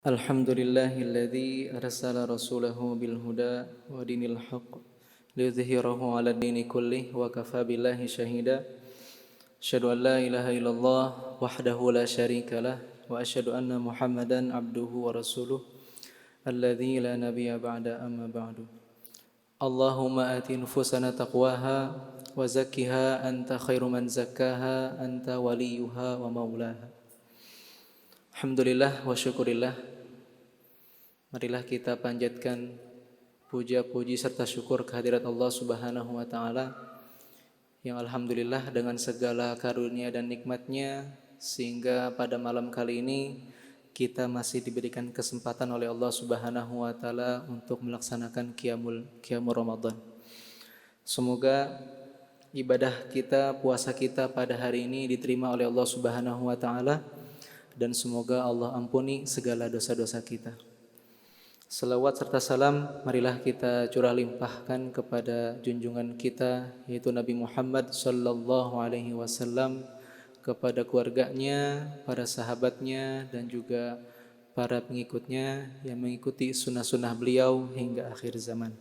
Alhamdulillahilladzi arsala rasulahu bil huda wa dinil haqq liyudhhirahu 'ala dini kullih wa kafa billahi shahida. Asyhadu an la ilaha illallah wahdahu la syarika lah wa asyhadu anna Muhammadan abduhu wa rasuluh alladzi la nabiyya ba'da amma ba'du. Allahumma ati nufusana taqwaha wa zakkiha anta khairu man zakkaha anta waliyuha wa maulaha. Alhamdulillah wa syukurillah. Marilah kita panjatkan puja-puji serta syukur kehadirat Allah Subhanahu wa taala yang alhamdulillah dengan segala karunia dan nikmatnya sehingga pada malam kali ini kita masih diberikan kesempatan oleh Allah Subhanahu wa taala untuk melaksanakan qiyamul Ramadan. Semoga ibadah kita, puasa kita pada hari ini diterima oleh Allah Subhanahu wa taala dan semoga Allah ampuni segala dosa-dosa kita. Salawat serta salam marilah kita curah limpahkan kepada junjungan kita yaitu Nabi Muhammad sallallahu alaihi wasallam, kepada keluarganya, para sahabatnya dan juga para pengikutnya yang mengikuti sunnah-sunnah beliau hingga akhir zaman.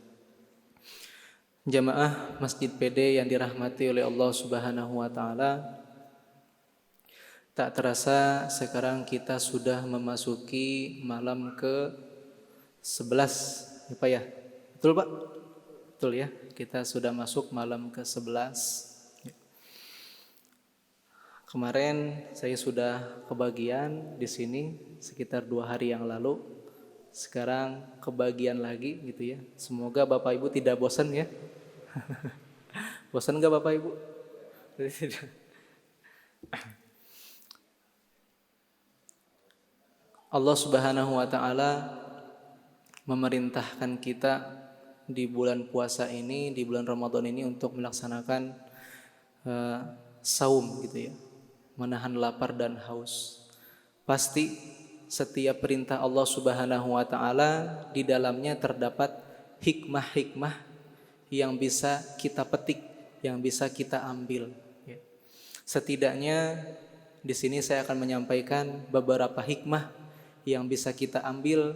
Jamaah Masjid PD yang dirahmati oleh Allah Subhanahu wa taala, tak terasa sekarang kita sudah memasuki malam ke 11 ya Pak ya? Betul Pak? Betul ya, kita sudah masuk malam ke 11. Kemarin saya sudah kebagian di sini sekitar 2 hari yang lalu. Sekarang kebagian lagi gitu ya. Semoga Bapak Ibu tidak bosan ya. Bosan gak Bapak Ibu? Allah Subhanahu wa taala memerintahkan kita di bulan puasa ini, di bulan Ramadan ini untuk melaksanakan saum gitu ya, menahan lapar dan haus. Pasti setiap perintah Allah Subhanahu wa taala di dalamnya terdapat hikmah-hikmah yang bisa kita petik, yang bisa kita ambil ya. Setidaknya di sini saya akan menyampaikan beberapa hikmah yang bisa kita ambil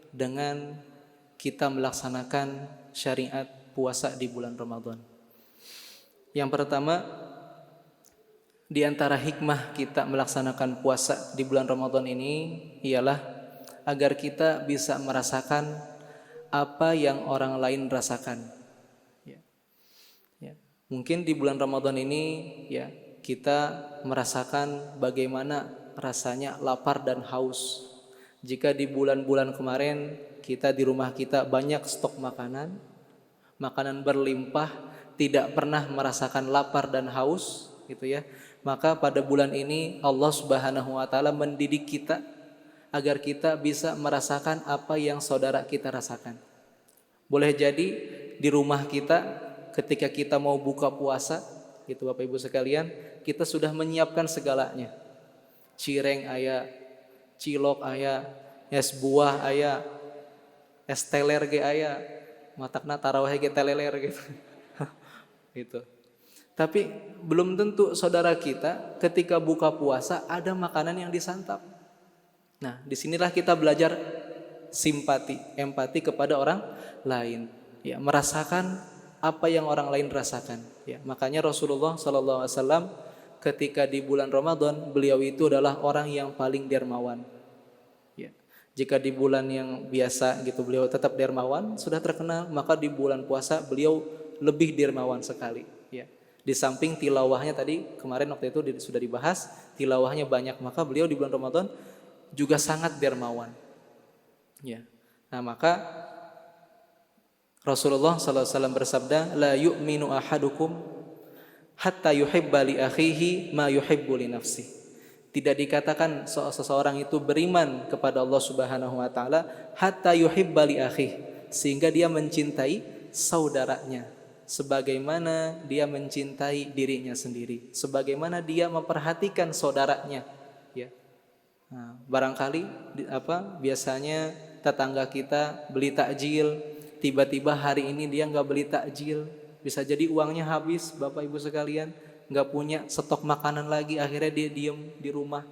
dengan kita melaksanakan syariat puasa di bulan Ramadan. Yang pertama, di antara hikmah kita melaksanakan puasa di bulan Ramadan ini ialah agar kita bisa merasakan apa yang orang lain rasakan. Ya. Mungkin di bulan Ramadan ini ya kita merasakan bagaimana rasanya lapar dan haus. Jika di bulan-bulan kemarin kita di rumah kita banyak stok makanan berlimpah, tidak pernah merasakan lapar dan haus gitu ya. Maka pada bulan ini Allah Subhanahu wa taala mendidik kita agar kita bisa merasakan apa yang saudara kita rasakan. Boleh jadi di rumah kita ketika kita mau buka puasa gitu Bapak Ibu sekalian, kita sudah menyiapkan segalanya. Cireng aya, cilok aya, es buah aya, es teler ge aya, matakna tarawih ge teleler gitu. Gitu. Tapi belum tentu saudara kita ketika buka puasa ada makanan yang disantap. Nah, disinilah kita belajar simpati, empati kepada orang lain, ya, merasakan apa yang orang lain rasakan. Ya, makanya Rasulullah SAW ketika di bulan Ramadan beliau itu adalah orang yang paling dermawan. Ya. Jika di bulan yang biasa gitu beliau tetap dermawan, sudah terkenal, maka di bulan puasa beliau lebih dermawan sekali. Ya. Di samping tilawahnya tadi kemarin waktu itu sudah dibahas, tilawahnya banyak, maka beliau di bulan Ramadan juga sangat dermawan. Ya. Nah maka Rasulullah SAW bersabda, la yu'minu ahadukum hatta yuhibba li akhihi ma yuhibbu li nafsi. Tidak dikatakan seseorang itu beriman kepada Allah Subhanahu wa taala hatta yuhibba li akhihi, sehingga dia mencintai saudaranya sebagaimana dia mencintai dirinya sendiri, sebagaimana dia memperhatikan saudaranya, ya. Nah, barangkali biasanya tetangga kita beli takjil, tiba-tiba hari ini dia nggak beli takjil, bisa jadi uangnya habis Bapak Ibu sekalian, nggak punya stok makanan lagi, akhirnya dia diem di rumah.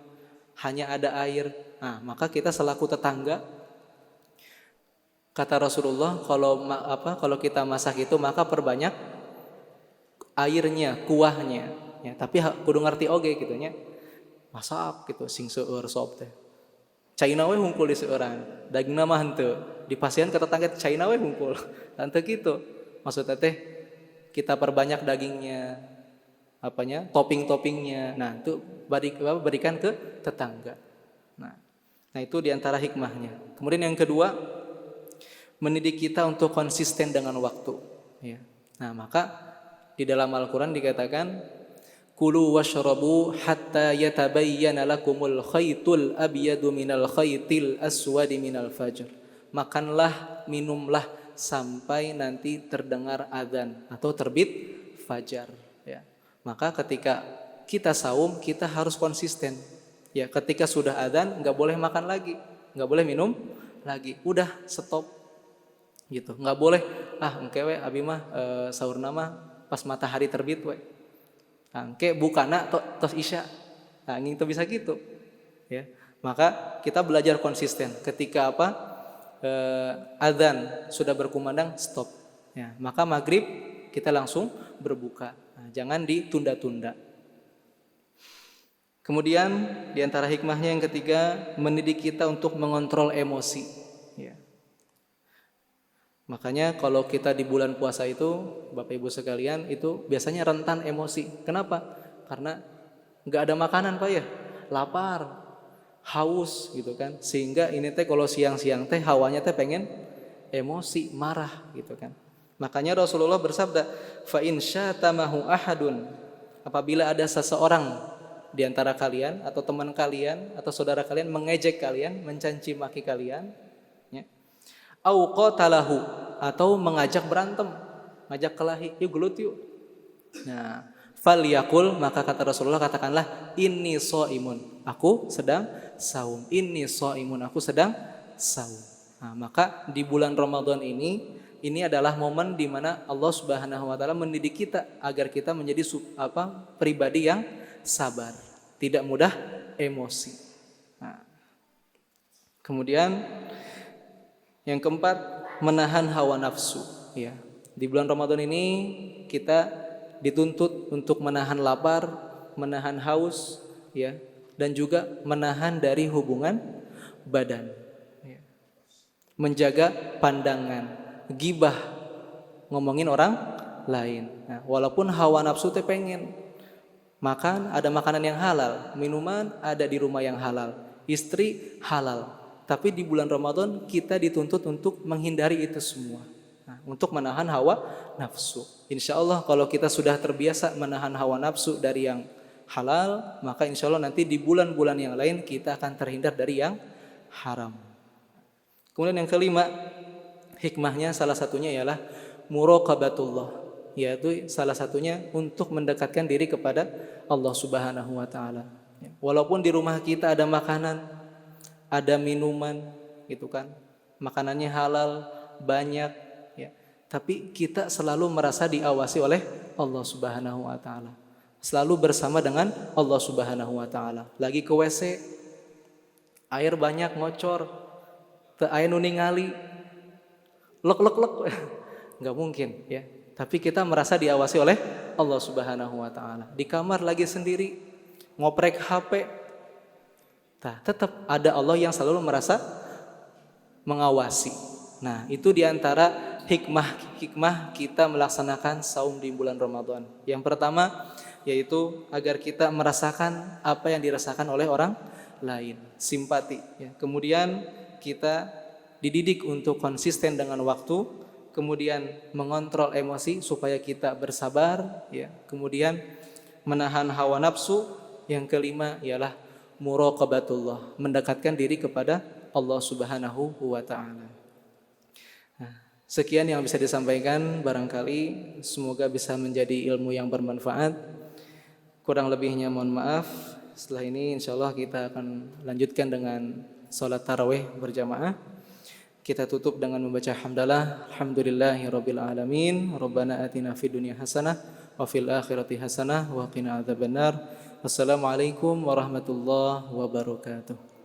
hanya ada air. Nah, maka kita selaku tetangga, kata Rasulullah, kalau kita masak itu maka perbanyak airnya, kuahnya. Ya, tapi kudu ngerti oge gitu nya. Masak gitu sing seueur sop teh. Caina we hungkul di seueuran. Dagingna mah henteu. Dipasieun ka tetangga caina we hungkul. Tante gitu. Maksudnya teh kita perbanyak dagingnya, topping-toppingnya. Nah, itu berikan ke tetangga. Nah, itu diantara hikmahnya. Kemudian yang kedua, mendidik kita untuk konsisten dengan waktu. Ya. Nah, maka di dalam Al-Quran dikatakan, kulu washrabu hatta yatabayyana lakumul khaytul abyadu minal khaytil aswadi minal fajr. Makanlah, minumlah sampai nanti terdengar azan atau terbit fajar. Ya. Maka ketika kita saum, kita harus konsisten. Ya, ketika sudah azan nggak boleh makan lagi, nggak boleh minum lagi, udah stop. Gitu, nggak boleh engke we abi mah sahurna mah pas matahari terbit we. Engke bukana tos isya. Nah, itu bisa gitu. Ya. Maka kita belajar konsisten. Ketika adzan sudah berkumandang, stop. Ya, maka maghrib kita langsung berbuka. Nah, jangan ditunda-tunda. Kemudian di antara hikmahnya yang ketiga, mendidik kita untuk mengontrol emosi. Ya. Makanya kalau kita di bulan puasa itu, Bapak Ibu sekalian, itu biasanya rentan emosi. Kenapa? Karena nggak ada makanan Pak ya, lapar, haus gitu kan. Sehingga ini teh kalau siang-siang teh hawanya teh pengen emosi, marah gitu kan. Makanya Rasulullah bersabda, fa in syatamahu ahadun, apabila ada seseorang di antara kalian atau teman kalian atau saudara kalian mengejek kalian, mencaci maki kalian, ya. Au qatalahu, atau mengajak berantem, ngajak kelahi, yuk gelut yuk. Nah, falyaqul, maka kata Rasulullah katakanlah, inni shaimun, aku sedang saum. Inni shaimun, aku sedang saum. Nah, maka di bulan Ramadan ini adalah momen di mana Allah Subhanahu wa taala mendidik kita agar kita menjadi pribadi yang sabar, tidak mudah emosi. Nah, kemudian yang keempat, menahan hawa nafsu. Ya, di bulan Ramadan ini kita dituntut untuk menahan lapar, menahan haus, ya, dan juga menahan dari hubungan badan. Ya. Menjaga pandangan, gibah, ngomongin orang lain. Nah, walaupun hawa nafsu teh pengen makan, ada makanan yang halal, minuman ada di rumah yang halal, istri halal. Tapi di bulan Ramadan kita dituntut untuk menghindari itu semua. Nah, untuk menahan hawa nafsu. Insya Allah kalau kita sudah terbiasa menahan hawa nafsu dari yang halal, maka insya Allah nanti di bulan-bulan yang lain kita akan terhindar dari yang haram. Kemudian yang kelima, hikmahnya salah satunya ialah muraqabatullah, yaitu salah satunya untuk mendekatkan diri kepada Allah Subhanahu wa taala. Walaupun di rumah kita ada makanan, ada minuman gitu kan, makanannya halal banyak ya, tapi kita selalu merasa diawasi oleh Allah Subhanahu wa taala, selalu bersama dengan Allah Subhanahu wa taala. Lagi ke WC, air banyak ngocor, teu aya nu ningali, lek nggak mungkin ya, tapi kita merasa diawasi oleh Allah Subhanahu wa taala. Di kamar lagi sendiri ngoprek HP, tetap ada Allah yang selalu merasa mengawasi. Nah, itu diantara hikmah kita melaksanakan saum di bulan Ramadan. Yang pertama yaitu agar kita merasakan apa yang dirasakan oleh orang lain, simpati. Ya. Kemudian kita dididik untuk konsisten dengan waktu, kemudian mengontrol emosi supaya kita bersabar. Ya. Kemudian menahan hawa nafsu. Yang kelima ialah muraqabatullah, mendekatkan diri kepada Allah Subhanahu wa taala. Nah, sekian yang bisa disampaikan, barangkali semoga bisa menjadi ilmu yang bermanfaat. Kurang lebihnya mohon maaf. Setelah ini insyaallah kita akan lanjutkan dengan salat tarawih berjamaah. Kita tutup dengan membaca hamdalah, alhamdulillahirabbil alamin, rabbana atina fid dunya hasanah wa fil akhirati hasanah wa qina adzabannar. Wassalamualaikum warahmatullahi wabarakatuh.